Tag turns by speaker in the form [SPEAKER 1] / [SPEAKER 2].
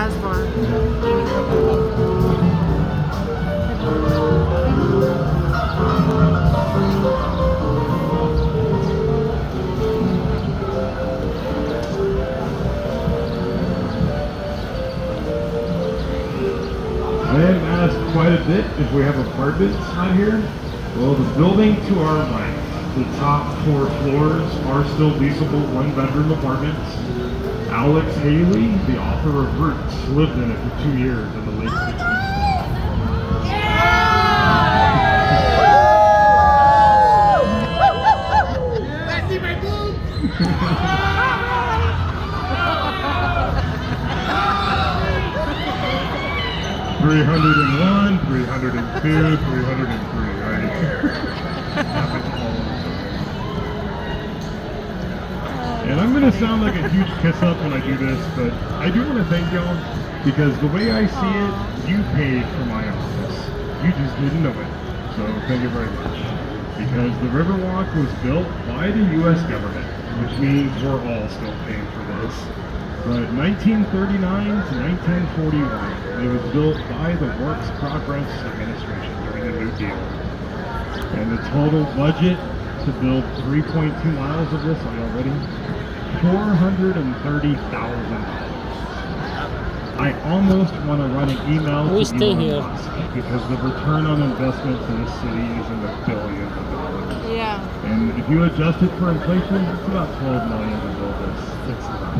[SPEAKER 1] ask for.
[SPEAKER 2] I am asked quite a bit if we have apartments out here. Well, the building to our right, the top 4 floors are still leasable one-bedroom apartments. Alex Haley, the author of Roots, lived in it for 2 years in the late 60s.
[SPEAKER 3] Let's see my boobs!
[SPEAKER 2] 301, 302, 303, right? And I'm going to sound like a huge kiss up when I do this, but I do want to thank y'all because the way I see it, you paid for my office. You just didn't know it. So thank you very much. Because the Riverwalk was built by the U.S. government, which means we're all still paying for this. But 1939 to 1941, it was built by the Works Progress Administration during the New Deal. And the total budget to build 3.2 miles of this already, $430,000. I almost want to run an email
[SPEAKER 4] We
[SPEAKER 2] to
[SPEAKER 4] stay
[SPEAKER 2] Elon
[SPEAKER 4] here.
[SPEAKER 2] Musk because the return on investment to this city is in the billions of dollars.
[SPEAKER 1] Yeah.
[SPEAKER 2] And if you adjust it for inflation, it's about $12 million to build this. It's not.